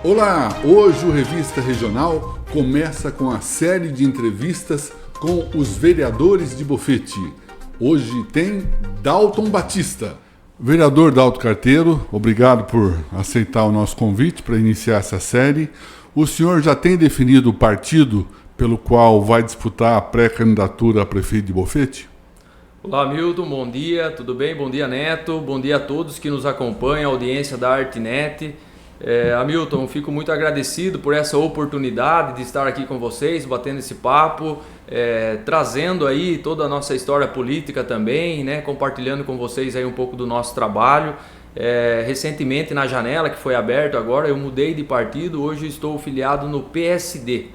Olá! Hoje o Revista Regional começa com a série de entrevistas com os vereadores de Bofete. Hoje tem Dalton Batista. Vereador Dalton Carteiro, obrigado por aceitar o nosso convite para iniciar essa série. O senhor já tem definido o partido pelo qual vai disputar a pré-candidatura a prefeito de Bofete? Olá, Milton, bom dia, tudo bem? Bom dia, Neto, bom dia a todos que nos acompanham, a audiência da Artnet. Hamilton, fico muito agradecido por essa oportunidade de estar aqui com vocês, batendo esse papo, trazendo aí toda a nossa história política também, né, compartilhando com vocês aí um pouco do nosso trabalho. Recentemente na janela que foi aberta agora, eu mudei de partido, hoje estou filiado no PSD.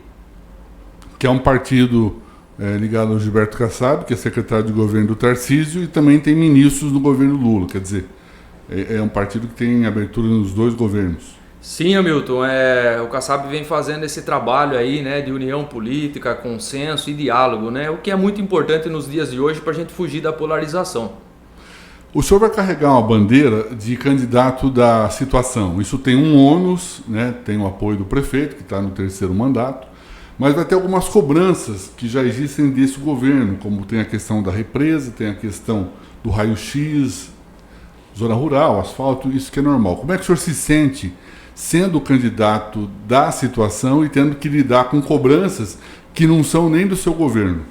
Que é um partido ligado ao Gilberto Kassab, que é secretário de governo do Tarcísio, e também tem ministros no governo Lula, quer dizer, é um partido que tem abertura nos dois governos. Sim, Hamilton, o Kassab vem fazendo esse trabalho aí, né, de união política, consenso e diálogo, né, o que é muito importante nos dias de hoje para a gente fugir da polarização. O senhor vai carregar uma bandeira de candidato da situação. Isso tem um ônus, né, tem o apoio do prefeito, que está no terceiro mandato, mas vai ter algumas cobranças que já existem desse governo, como tem a questão da represa, tem a questão do raio-x, zona rural, asfalto, isso que é normal. Como é que o senhor se sente sendo o candidato da situação e tendo que lidar com cobranças que não são nem do seu governo?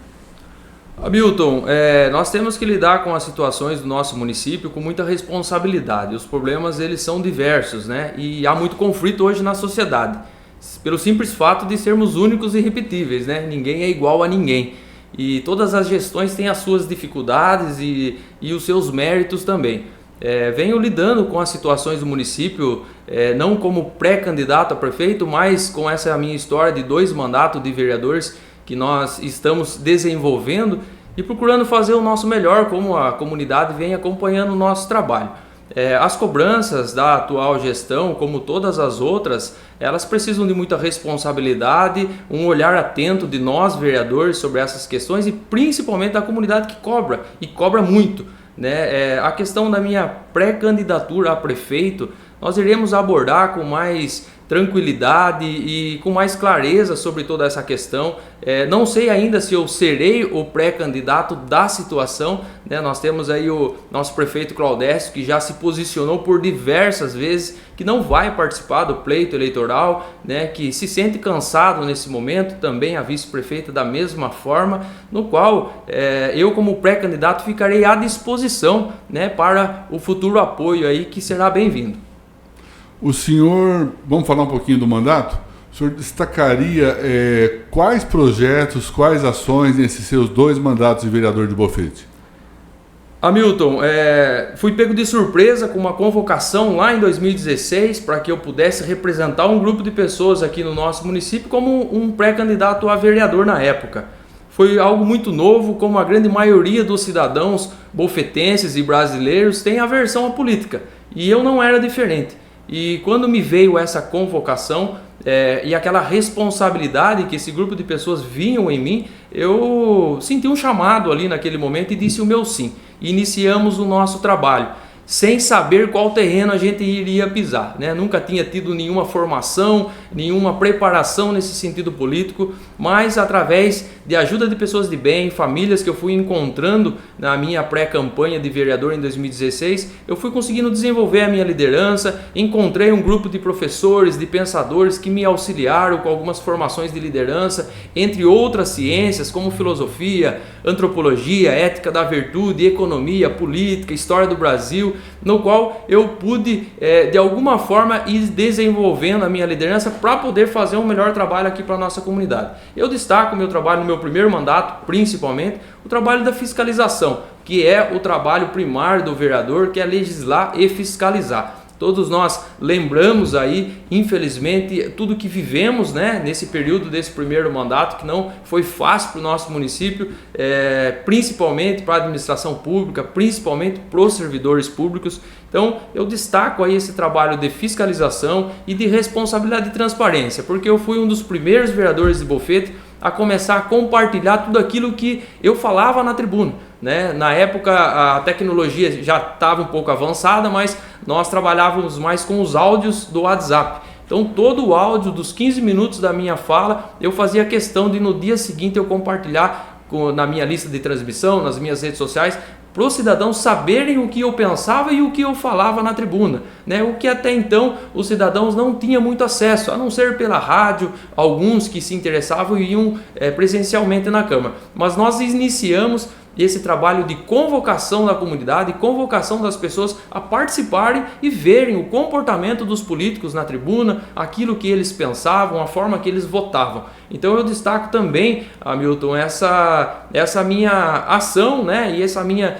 Hamilton, nós temos que lidar com as situações do nosso município com muita responsabilidade. Os problemas eles são diversos, né? E há muito conflito hoje na sociedade, pelo simples fato de sermos únicos e irrepetíveis, né? Ninguém é igual a ninguém. E todas as gestões têm as suas dificuldades e os seus méritos também. Venho lidando com as situações do município, não como pré-candidato a prefeito, mas com essa minha história de 2 mandatos de vereadores que nós estamos desenvolvendo e procurando fazer o nosso melhor, como a comunidade vem acompanhando o nosso trabalho. As cobranças da atual gestão, como todas as outras, elas precisam de muita responsabilidade, um olhar atento de nós vereadores sobre essas questões e principalmente da comunidade que cobra, e cobra muito. A questão da minha pré-candidatura a prefeito, nós iremos abordar com mais tranquilidade e com mais clareza sobre toda essa questão. Não sei ainda se eu serei o pré-candidato da situação, né? Nós temos aí o nosso prefeito Claudécio, que já se posicionou por diversas vezes que não vai participar do pleito eleitoral, né? Que se sente cansado nesse momento, também a vice-prefeita da mesma forma, no qual eu como pré-candidato ficarei à disposição, né, para o futuro apoio aí que será bem-vindo. O senhor, vamos falar um pouquinho do mandato? O senhor destacaria quais projetos, quais ações nesses seus 2 mandatos de vereador de Bofete? Hamilton, fui pego de surpresa com uma convocação lá em 2016 para que eu pudesse representar um grupo de pessoas aqui no nosso município como um pré-candidato a vereador na época. Foi algo muito novo, como a grande maioria dos cidadãos bofetenses e brasileiros tem aversão à política, e eu não era diferente. E quando me veio essa convocação e aquela responsabilidade que esse grupo de pessoas vinham em mim, eu senti um chamado ali naquele momento e disse o meu sim. E iniciamos o nosso trabalho, sem saber qual terreno a gente iria pisar, né? Nunca tinha tido nenhuma formação, nenhuma preparação nesse sentido político, mas através de ajuda de pessoas de bem, famílias que eu fui encontrando na minha pré-campanha de vereador em 2016, eu fui conseguindo desenvolver a minha liderança, encontrei um grupo de professores, de pensadores que me auxiliaram com algumas formações de liderança, entre outras ciências como filosofia, antropologia, ética da virtude, economia, política, história do Brasil, no qual eu pude, de alguma forma, ir desenvolvendo a minha liderança para poder fazer um melhor trabalho aqui para a nossa comunidade. Eu destaco o meu trabalho no meu primeiro mandato, principalmente, o trabalho da fiscalização, que é o trabalho primário do vereador, que é legislar e fiscalizar. Todos nós lembramos aí, infelizmente, tudo que vivemos, né, nesse período desse primeiro mandato, que não foi fácil para o nosso município, principalmente para a administração pública, principalmente para os servidores públicos. Então, eu destaco aí esse trabalho de fiscalização e de responsabilidade e transparência, porque eu fui um dos primeiros vereadores de Bofete a começar a compartilhar tudo aquilo que eu falava na tribuna, né? Na época a tecnologia já estava um pouco avançada, mas nós trabalhávamos mais com os áudios do WhatsApp. Então todo o áudio dos 15 minutos da minha fala, eu fazia questão de no dia seguinte eu compartilhar na minha lista de transmissão, nas minhas redes sociais, para os cidadãos saberem o que eu pensava e o que eu falava na tribuna, né? O que até então os cidadãos não tinham muito acesso, a não ser pela rádio, alguns que se interessavam e iam presencialmente na Câmara. Mas nós iniciamos esse trabalho de convocação da comunidade, convocação das pessoas a participarem e verem o comportamento dos políticos na tribuna, aquilo que eles pensavam, a forma que eles votavam. Então eu destaco também, Hamilton, essa minha ação, né, e essa minha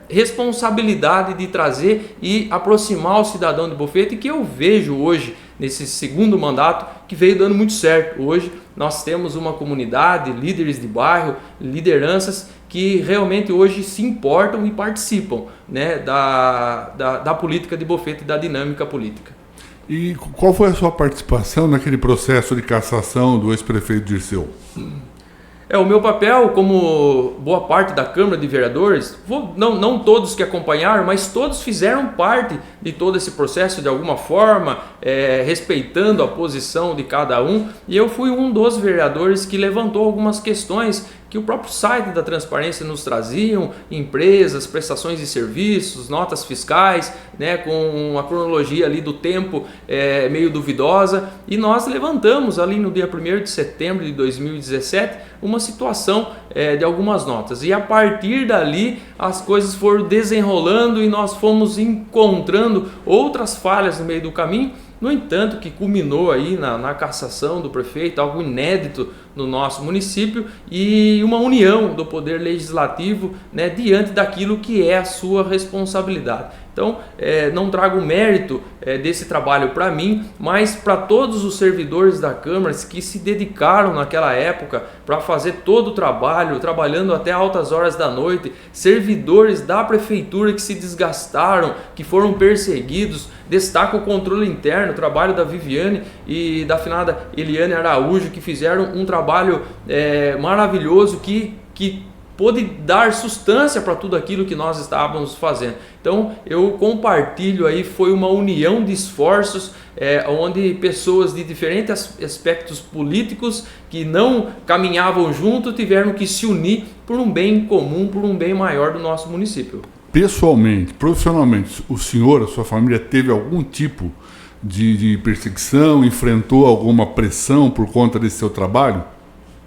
responsabilidade de trazer e aproximar o cidadão de Bofete, que eu vejo hoje, nesse segundo mandato, que veio dando muito certo. Hoje nós temos uma comunidade, líderes de bairro, lideranças que realmente hoje se importam e participam, né, da política de Bofete e da dinâmica política. E qual foi a sua participação naquele processo de cassação do ex-prefeito Dirceu? O meu papel, como boa parte da Câmara de Vereadores, não todos que acompanharam, mas todos fizeram parte de todo esse processo de alguma forma, respeitando a posição de cada um, e eu fui um dos vereadores que levantou algumas questões que o próprio site da Transparência nos traziam, empresas, prestações de serviços, notas fiscais, né, com uma cronologia ali do tempo meio duvidosa, e nós levantamos ali no dia 1º de setembro de 2017 uma situação de algumas notas, e a partir dali as coisas foram desenrolando e nós fomos encontrando outras falhas no meio do caminho. No entanto, que culminou aí na cassação do prefeito, algo inédito no nosso município, e uma união do poder legislativo, né, diante daquilo que é a sua responsabilidade. Então, não trago mérito desse trabalho para mim, mas para todos os servidores da Câmara que se dedicaram naquela época para fazer todo o trabalho, trabalhando até altas horas da noite, servidores da prefeitura que se desgastaram, que foram perseguidos. Destaco o controle interno, o trabalho da Viviane e da finada Eliane Araújo, que fizeram um trabalho maravilhoso que pôde dar sustância para tudo aquilo que nós estávamos fazendo. Então eu compartilho aí, foi uma união de esforços, onde pessoas de diferentes aspectos políticos que não caminhavam junto tiveram que se unir por um bem comum, por um bem maior do nosso município. Pessoalmente, profissionalmente, o senhor, a sua família, teve algum tipo de perseguição, enfrentou alguma pressão por conta desse seu trabalho?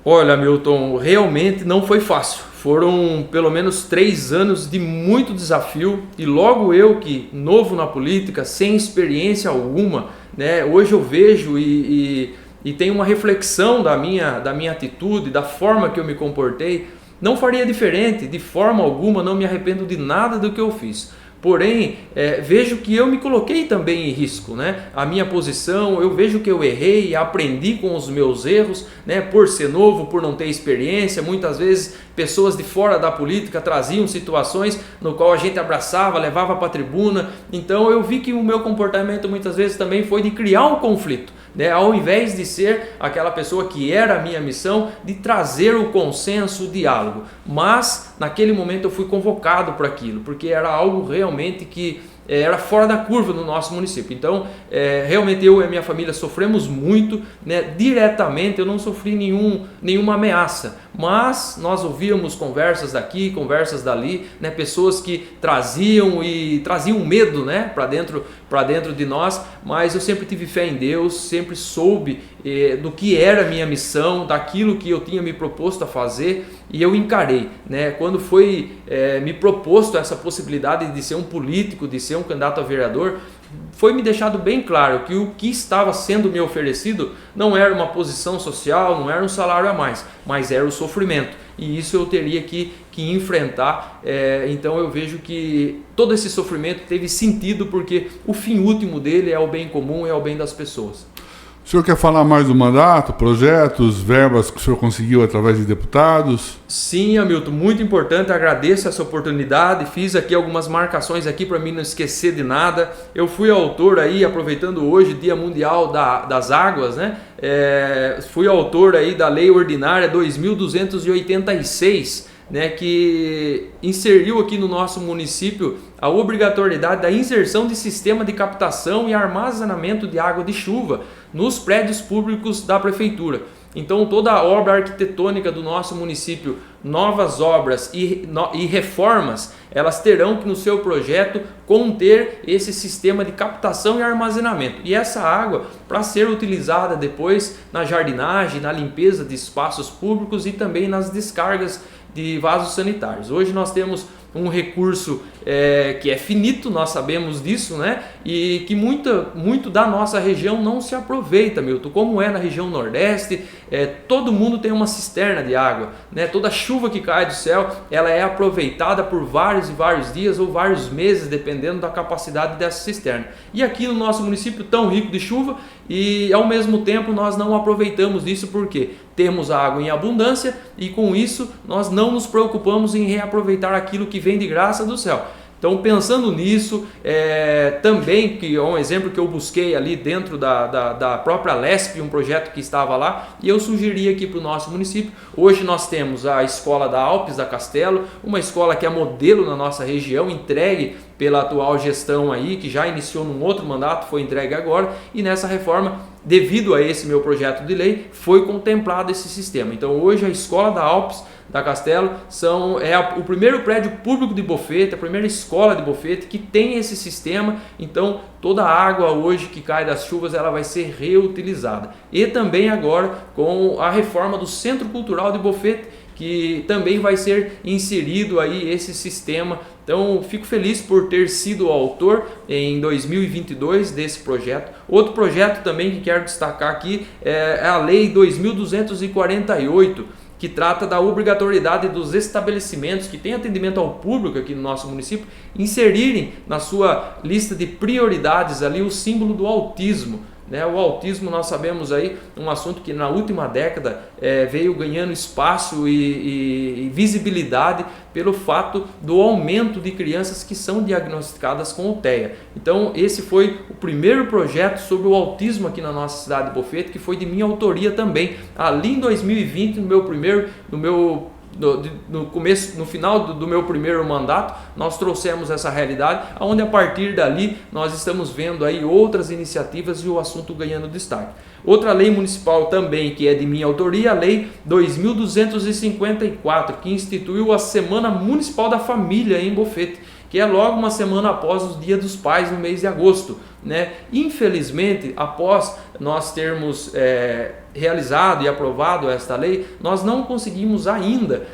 Olha, Milton, realmente não foi fácil. Foram pelo menos 3 anos de muito desafio, e logo eu, que novo na política, sem experiência alguma, né, hoje eu vejo e tenho uma reflexão da minha atitude, da forma que eu me comportei. Não faria diferente, de forma alguma, não me arrependo de nada do que eu fiz. Porém, vejo que eu me coloquei também em risco, né? A minha posição, eu vejo que eu errei, aprendi com os meus erros, né? Por ser novo, por não ter experiência, muitas vezes pessoas de fora da política traziam situações no qual a gente abraçava, levava para a tribuna. Então eu vi que o meu comportamento muitas vezes também foi de criar um conflito, né? Ao invés de ser aquela pessoa que era a minha missão, de trazer o consenso, o diálogo. Mas naquele momento eu fui convocado para aquilo, porque era algo realmente que era fora da curva no nosso município. Então, realmente eu e a minha família sofremos muito, né? Diretamente eu não sofri nenhuma ameaça, mas nós ouvíamos conversas daqui, conversas dali, né? Pessoas que traziam medo, né? para dentro de nós, mas eu sempre tive fé em Deus, sempre soube do que era a minha missão, daquilo que eu tinha me proposto a fazer, e eu encarei, né? Quando foi me proposto essa possibilidade de ser um político, de ser um candidato a vereador, foi me deixado bem claro que o que estava sendo me oferecido não era uma posição social, não era um salário a mais, mas era o sofrimento, e isso eu teria que enfrentar. Então eu vejo que todo esse sofrimento teve sentido, porque o fim último dele é o bem comum, é o bem das pessoas. O senhor quer falar mais do mandato, projetos, verbas que o senhor conseguiu através de deputados? Sim, Hamilton, muito importante, agradeço essa oportunidade, fiz aqui algumas marcações aqui para mim não esquecer de nada. Eu fui autor aí, aproveitando hoje, Dia Mundial das Águas, né? Fui autor aí da Lei Ordinária 2286, né, que inseriu aqui no nosso município a obrigatoriedade da inserção de sistema de captação e armazenamento de água de chuva nos prédios públicos da prefeitura. Então toda a obra arquitetônica do nosso município, novas obras e reformas, elas terão que no seu projeto conter esse sistema de captação e armazenamento. E essa água para ser utilizada depois na jardinagem, na limpeza de espaços públicos e também nas descargas de vasos sanitários. Hoje nós temos um recurso que é finito, nós sabemos disso, né? E que muito da nossa região não se aproveita, Milton, como é na região Nordeste. Todo mundo tem uma cisterna de água, né? Toda chuva que cai do céu, ela é aproveitada por vários e vários dias ou vários meses, dependendo da capacidade dessa cisterna. E aqui no nosso município tão rico de chuva, e ao mesmo tempo nós não aproveitamos disso porque temos a água em abundância e com isso nós não nos preocupamos em reaproveitar aquilo que vem de graça do céu. Então, pensando nisso, também, que é um exemplo que eu busquei ali dentro da própria LESP, um projeto que estava lá, e eu sugeri aqui para o nosso município. Hoje nós temos a escola da Alpes da Castelo, uma escola que é modelo na nossa região, entregue pela atual gestão aí, que já iniciou num outro mandato, foi entregue agora, e nessa reforma, devido a esse meu projeto de lei, foi contemplado esse sistema. Então, hoje a escola da Alpes da Castelo o primeiro prédio público de Bofete, a primeira escola de Bofete que tem esse sistema. Então toda a água hoje que cai das chuvas ela vai ser reutilizada. E também agora com a reforma do Centro Cultural de Bofete, que também vai ser inserido aí esse sistema. Então fico feliz por ter sido o autor em 2022 desse projeto. Outro projeto também que quero destacar aqui é a Lei 2248, que trata da obrigatoriedade dos estabelecimentos que têm atendimento ao público aqui no nosso município inserirem na sua lista de prioridades ali o símbolo do autismo. O autismo, nós sabemos aí, um assunto que na última década veio ganhando espaço e visibilidade pelo fato do aumento de crianças que são diagnosticadas com TEA. Então esse foi o primeiro projeto sobre o autismo aqui na nossa cidade de Bofete, que foi de minha autoria também. Ali em 2020, no final do meu primeiro mandato, nós trouxemos essa realidade, onde a partir dali nós estamos vendo aí outras iniciativas e o assunto ganhando destaque. Outra lei municipal também que é de minha autoria, a Lei 2254, que instituiu a Semana Municipal da Família em Bofete, que é logo uma semana após o Dia dos Pais, no mês de agosto, né? Infelizmente, após nós termos realizado e aprovado esta lei, nós não conseguimos ainda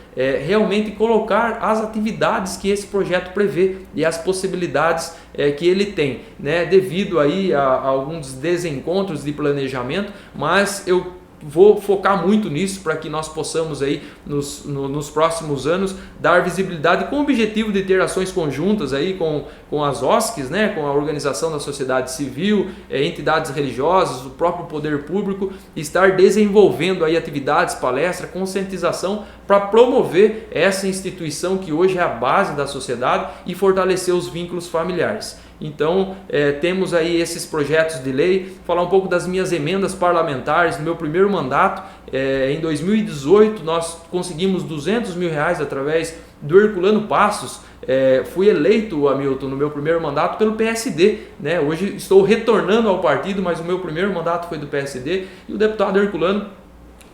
realmente colocar as atividades que esse projeto prevê e as possibilidades que ele tem, né? Devido aí a alguns desencontros de planejamento, mas eu vou focar muito nisso para que nós possamos aí nos próximos anos dar visibilidade com o objetivo de ter ações conjuntas aí com as OSCs, né, com a Organização da Sociedade Civil, entidades religiosas, o próprio poder público, estar desenvolvendo aí atividades, palestras, conscientização para promover essa instituição que hoje é a base da sociedade e fortalecer os vínculos familiares. Então temos aí esses projetos de lei, falar um pouco das minhas emendas parlamentares. No meu primeiro mandato, em 2018, nós conseguimos R$200 mil através do Herculano Passos. Fui eleito, Hamilton, no meu primeiro mandato pelo PSD, né? Hoje estou retornando ao partido, mas o meu primeiro mandato foi do PSD, e o deputado Herculano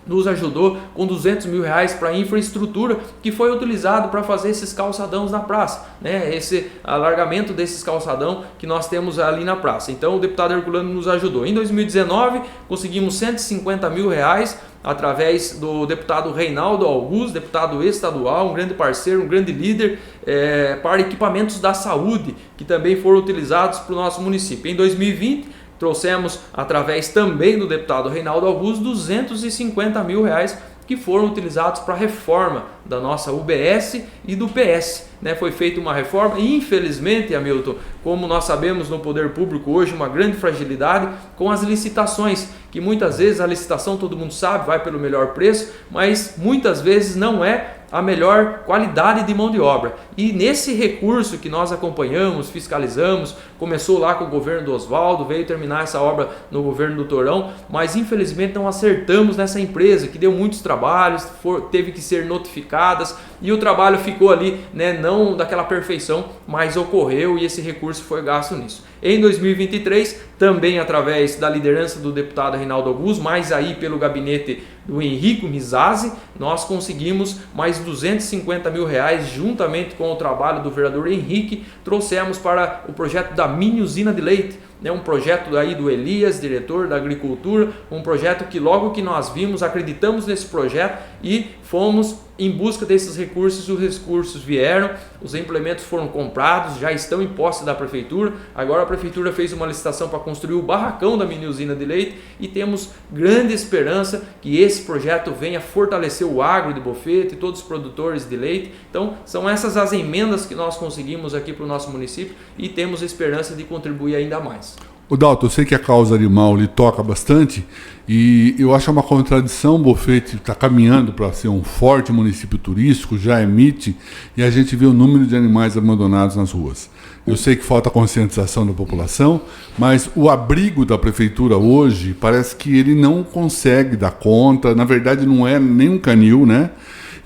nos ajudou com R$200 mil para infraestrutura que foi utilizado para fazer esses calçadões na praça, né? Esse alargamento desses calçadão que nós temos ali na praça. Então o deputado Herculano nos ajudou. Em 2019 conseguimos R$150 mil através do deputado Reinaldo Augusto, deputado estadual, um grande parceiro, um grande líder, para equipamentos da saúde que também foram utilizados para o nosso município. Em 2020 trouxemos, através também do deputado Reinaldo Augusto, R$250 mil que foram utilizados para a reforma da nossa UBS e do PS. Né? Foi feita uma reforma e, infelizmente, Hamilton, como nós sabemos no poder público hoje, uma grande fragilidade com as licitações, que muitas vezes a licitação, todo mundo sabe, vai pelo melhor preço, mas muitas vezes não é a melhor qualidade de mão de obra. E nesse recurso que nós acompanhamos, fiscalizamos, começou lá com o governo do Oswaldo, veio terminar essa obra no governo do Torão, mas infelizmente não acertamos nessa empresa, que deu muitos trabalhos, teve que ser notificadas, e o trabalho ficou ali, né, não daquela perfeição, mas ocorreu e esse recurso foi gasto nisso. Em 2023, também através da liderança do deputado Reinaldo Augusto, mas aí pelo gabinete do Henrico Mizazzi, nós conseguimos mais R$250 mil, juntamente com o trabalho do vereador Henrique, trouxemos para o projeto da mini usina de leite, né, um projeto aí do Elias, diretor da agricultura, um projeto que logo que nós vimos, acreditamos nesse projeto e fomos em busca desses recursos. Os recursos vieram, os implementos foram comprados, já estão em posse da prefeitura. Agora a prefeitura fez uma licitação para construir o barracão da mini usina de leite e temos grande esperança que esse projeto venha fortalecer o agro de Bofete e todos os produtores de leite. Então são essas as emendas que nós conseguimos aqui para o nosso município e temos esperança de contribuir ainda mais. O Dalton, eu sei que a causa animal lhe toca bastante e eu acho uma contradição. Bofete está caminhando para ser um forte município turístico, já emite, e a gente vê o número de animais abandonados nas ruas. Eu sei que falta conscientização da população, mas o abrigo da prefeitura hoje parece que ele não consegue dar conta. Na verdade não é nem um canil, né?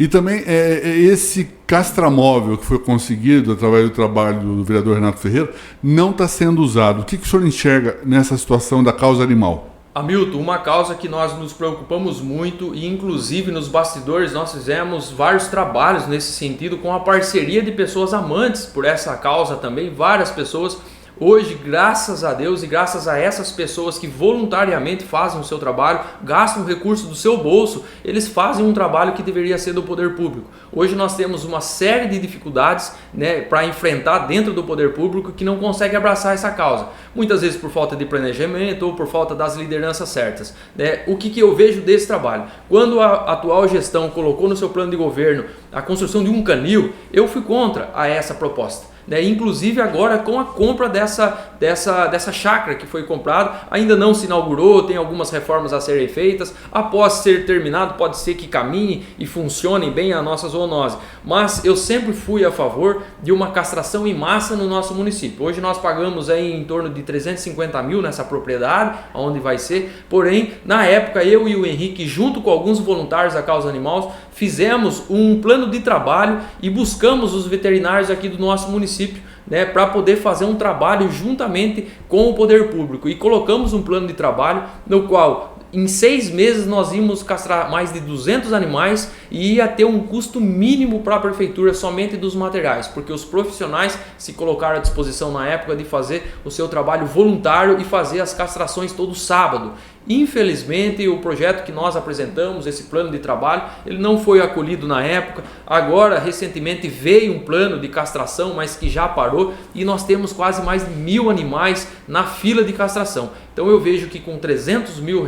E também esse castramóvel que foi conseguido através do trabalho do vereador Renato Ferreira não está sendo usado. O que o senhor enxerga nessa situação da causa animal? Hamilton, uma causa que nós nos preocupamos muito e inclusive nos bastidores nós fizemos vários trabalhos nesse sentido com a parceria de pessoas amantes por essa causa também, várias pessoas. Hoje, graças a Deus e graças a essas pessoas que voluntariamente fazem o seu trabalho, gastam recurso do seu bolso, eles fazem um trabalho que deveria ser do poder público. Hoje nós temos uma série de dificuldades, né, para enfrentar dentro do poder público que não consegue abraçar essa causa. Muitas vezes por falta de planejamento ou por falta das lideranças certas, né? O que eu vejo desse trabalho? Quando a atual gestão colocou no seu plano de governo a construção de um canil, eu fui contra essa proposta. Inclusive agora com a compra dessa chácara que foi comprada, ainda não se inaugurou, tem algumas reformas a serem feitas. Após ser terminado, pode ser que caminhe e funcione bem a nossa zoonose, mas eu sempre fui a favor de uma castração em massa no nosso município. Hoje nós pagamos aí em torno de 350 mil nessa propriedade, onde vai ser, porém na época eu e o Henrique, junto com alguns voluntários da Causa Animais, fizemos um plano de trabalho e buscamos os veterinários aqui do nosso município, né, para poder fazer um trabalho juntamente com o poder público, e colocamos um plano de trabalho no qual em 6 meses nós íamos castrar mais de 200 animais e ia ter um custo mínimo para a prefeitura somente dos materiais, porque os profissionais se colocaram à disposição na época de fazer o seu trabalho voluntário e fazer as castrações todo sábado. Infelizmente o projeto que nós apresentamos, esse plano de trabalho, ele não foi acolhido na época. Agora recentemente veio um plano de castração, mas que já parou, e nós temos quase mais de 1.000 animais na fila de castração. Então eu vejo que com R$300 mil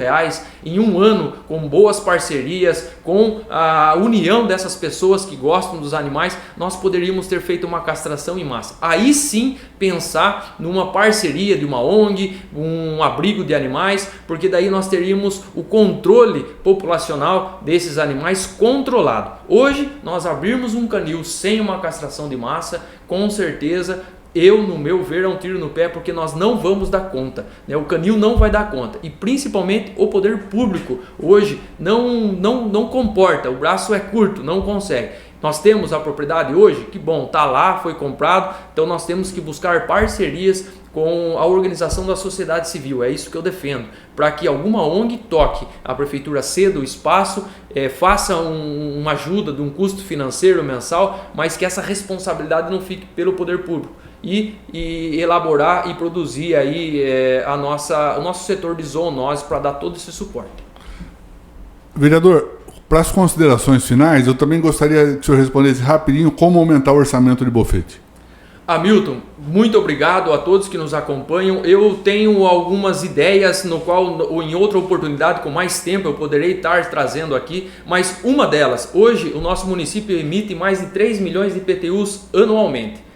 em um ano, com boas parcerias, com a união dessas pessoas que gostam dos animais, nós poderíamos ter feito uma castração em massa. Aí sim pensar numa parceria de uma ONG, um abrigo de animais, porque daí nós teríamos o controle populacional desses animais controlado. Hoje nós abrirmos um canil sem uma castração de massa, com certeza, eu, no meu ver, é um tiro no pé, porque nós não vamos dar conta, né? O canil não vai dar conta, e principalmente o poder público hoje não comporta, o braço é curto, não consegue. Nós temos a propriedade hoje, que bom, está lá, foi comprado, então nós temos que buscar parcerias com a organização da sociedade civil. É isso que eu defendo, para que alguma ONG toque, a prefeitura ceda o espaço, faça uma ajuda de um custo financeiro mensal, mas que essa responsabilidade não fique pelo poder público, e elaborar e produzir aí o nosso setor de zoonose para dar todo esse suporte. Vereador, para as considerações finais, eu também gostaria que o senhor respondesse rapidinho como aumentar o orçamento de Bofete. Hamilton, muito obrigado a todos que nos acompanham. Eu tenho algumas ideias no qual, ou em outra oportunidade, com mais tempo, eu poderei estar trazendo aqui, mas uma delas, hoje o nosso município emite mais de 3 milhões de IPTUs anualmente.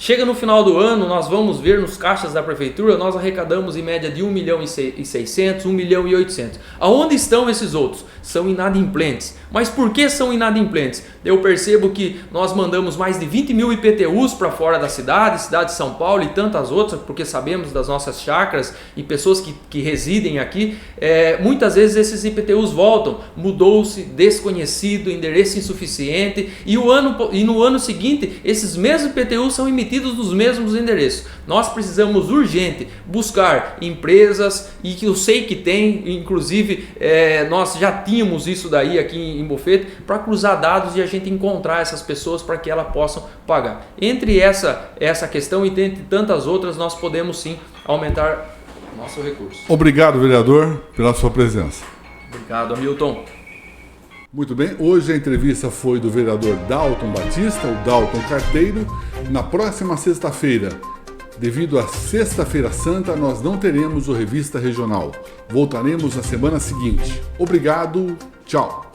Chega no final do ano, nós vamos ver nos caixas da prefeitura, nós arrecadamos em média de 1.600.000, 1.800.000. Aonde estão esses outros? São inadimplentes. Mas por que são inadimplentes? Eu percebo que nós mandamos mais de 20 mil IPTUs para fora da cidade de São Paulo e tantas outras, porque sabemos das nossas chácaras e pessoas que residem aqui. Muitas vezes esses IPTUs voltam, mudou-se, desconhecido, endereço insuficiente, e no ano seguinte esses mesmos IPTUs são emitidos nos mesmos endereços. Nós precisamos urgente buscar empresas, e que eu sei que tem, inclusive nós já tínhamos isso daí aqui em Bofete, para cruzar dados e a gente encontrar essas pessoas para que elas possam pagar. Entre essa questão e entre tantas outras, nós podemos sim aumentar nosso recurso. Obrigado, vereador, pela sua presença. Obrigado, Hamilton. Muito bem, hoje a entrevista foi do vereador Dalton Batista, o Dalton Carteiro. Na próxima sexta-feira, devido à Sexta-feira Santa, nós não teremos o Revista Regional. Voltaremos na semana seguinte. Obrigado, tchau.